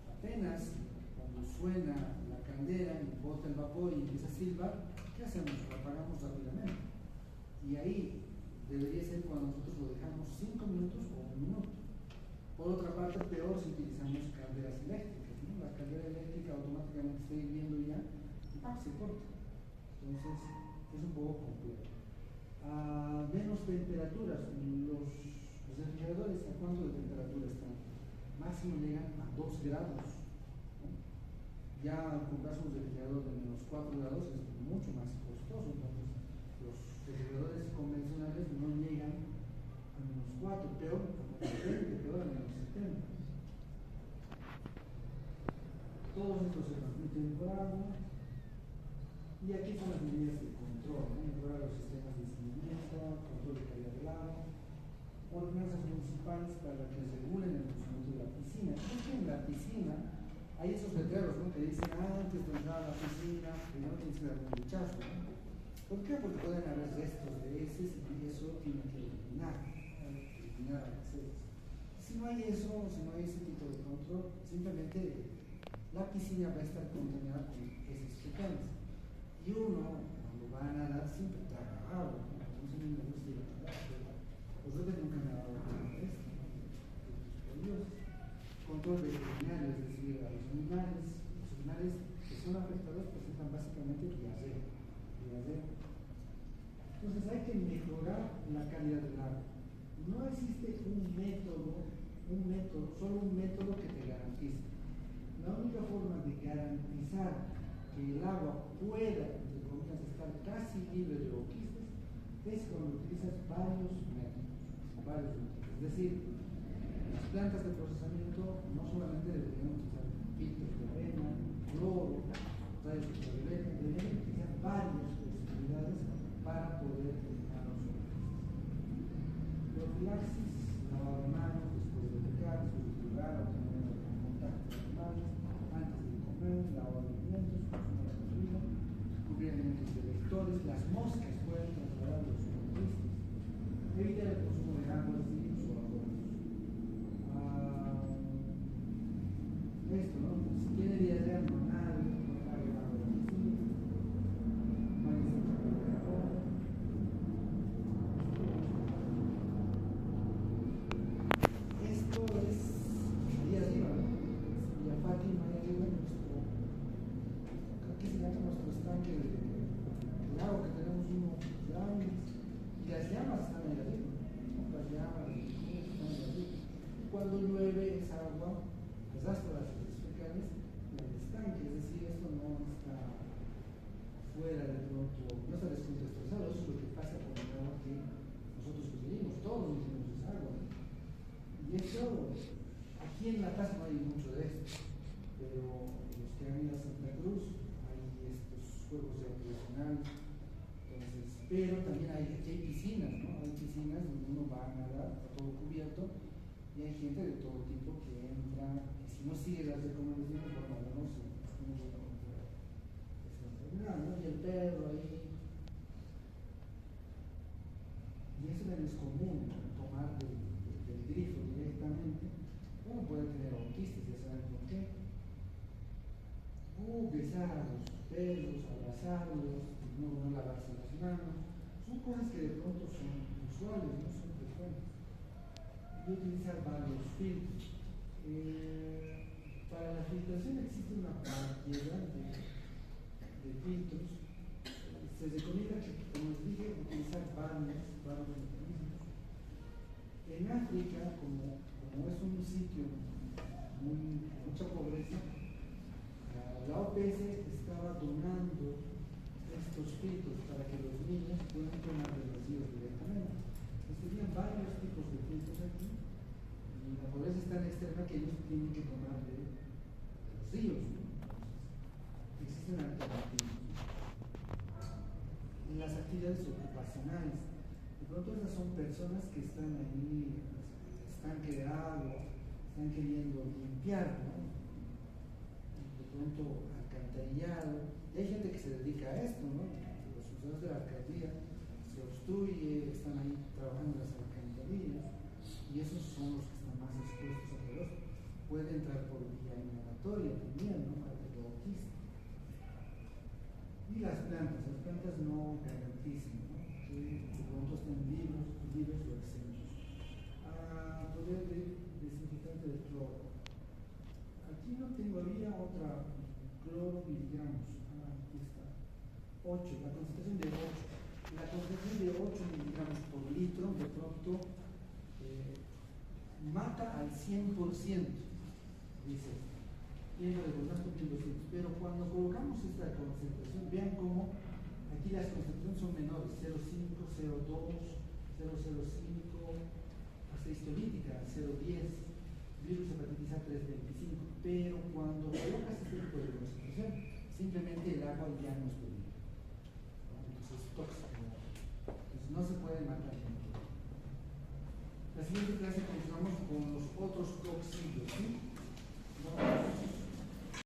S1: Apenas cuando suena la candela y bota el vapor y empieza a silbar, ¿qué hacemos? Lo apagamos rápidamente. Y ahí debería ser cuando nosotros lo dejamos 5 minutos o 1 minuto. Por otra parte, peor si utilizamos calderas eléctricas, ¿no? La caldera eléctrica automáticamente está hirviendo ya y se corta. Entonces, es un poco complejo. A menos temperaturas, los refrigeradores, ¿a cuánto de temperatura están? Máximo llegan a 2 grados. ¿No? Ya comprarse un refrigerador de menos 4 grados es mucho más costoso. Entonces, los refrigeradores convencionales no llegan a menos 4, peor a menos 20, peor a menos 70. Todos estos se transmiten por agua. Y aquí son las medidas de control, ¿no? Mejorar los sistemas de saneamiento, control de calidad del agua, ordenanzas municipales para que regulen el funcionamiento de la piscina. Es que en la piscina hay esos letreros, ¿no? Que dicen antes de entrar a la piscina, primero tienes que dar un rechazo, ¿no? ¿Por qué? Porque pueden haber restos de heces y eso tiene que eliminar accesos. Si no hay eso, si no hay ese tipo de control, simplemente la piscina va a estar contaminada con heces fecales. Y uno, cuando va a nadar, siempre traga agua, ¿no? funciona en la luz y la verdad. Vosotros nunca me ha dado cuenta de esto, ¿no? Control veterinario, es decir, a los animales que son afectados presentan básicamente diarrea. Entonces hay que mejorar la calidad del agua. No existe solo un método que te garantice. La única forma de garantizar que el agua pueda, entre comillas, estar casi libre de oquistes es cuando utilizas varios métodos. Es decir, las plantas de procesamiento no solamente deberían utilizar filtros de arena, cloro, rayos ultravioleta, deberían utilizar varias posibilidades para poder eliminar los oquistes. Profilaxis, lavado de manos después de pecar, después de jugar o tener contacto con animales, antes de comer, lavado de alimentos, consumo de gasolina, cubrir alimentos de vectores, las moscas pueden trasladar los oquistes, evitar el consumo de aguas, líquidos o vapores. Esto, ¿no? Si tiene diarrea normal, no cabe agua de piscina, esto es ahí arriba, ¿no? Villa Fátima, ahí arriba, creo que se llama nuestro estanque de agua, que tenemos unos grandes, y las llamas están ahí arriba, ¿no? Las llamas, están ahí arriba. Cuando llueve esa agua, arrastra las heces fecales en el estanque, es decir, esto no está fuera de pronto, no está descontextualizado, eso es lo que pasa con el agua que nosotros consumimos, todos consumimos esa agua, ¿no? Y eso, aquí en La Paz no hay mucho de esto, pero los que han ido a Santa Cruz hay estos juegos recreacionales, entonces, pero también aquí hay piscinas, ¿no? Hay piscinas donde uno va a nadar, está todo cubierto, y hay gente de todo tipo que entra, y si no sigue las recomendaciones, bueno, uno se puede encontrar esa enfermedad, ¿no? Y el perro ahí. Y eso también es común, ¿no? Tomar del grifo directamente. Uno puede tener autistas, ya saben por qué. Besar a los perros, abrazarlos, no lavarse las manos. Son cosas que de pronto son usuales, no son frecuentes. Y utilizar varios filtros. Para la filtración existe una variedad de filtros. Se recomienda que, como les dije, utilizar varios mecanismos. En África, como es un sitio con mucha pobreza, la OPS estaba donando estos filtros para que los niños puedan tomar de los ríos directamente. Tenían varios tipos de filtros aquí, y la pobreza es tan extrema que ellos tienen que tomar de los ríos, ¿no? Existen alternativas, ¿no? En las actividades ocupacionales, de pronto esas son personas que están ahí, estanque de agua, están queriendo limpiar, ¿no? De pronto alcantarillado, y hay gente que se dedica a esto, ¿no? Los usuarios de la alcaldía se obstruye, están ahí trabajando en las alcantarillas, y esos son los que están más expuestos a todo esto. Puede entrar por vía inhalatoria también, ¿no? Para que lo autista. Y las plantas no garantizan, ¿no? Que de pronto estén libres o exentos. Poder de desinfectante de cloro. Aquí no tengo, había otra, cloro miligramos. Aquí está. 8, la concentración de 8. La concentración de 8 miligramos por litro de pronto mata al 100%, dice. Y lo de más con 200. Pero cuando colocamos esta concentración, vean cómo aquí las concentraciones son menores: 0,5, 0,2, 0,05, hasta histolítica 0,10, virus hepatitis A 3,25. Pero cuando colocas este tipo de concentración, simplemente el agua ya no es pura. Entonces es tóxico. Entonces no se puede matar. La siguiente clase continuamos con los otros toxillos, ¿sí?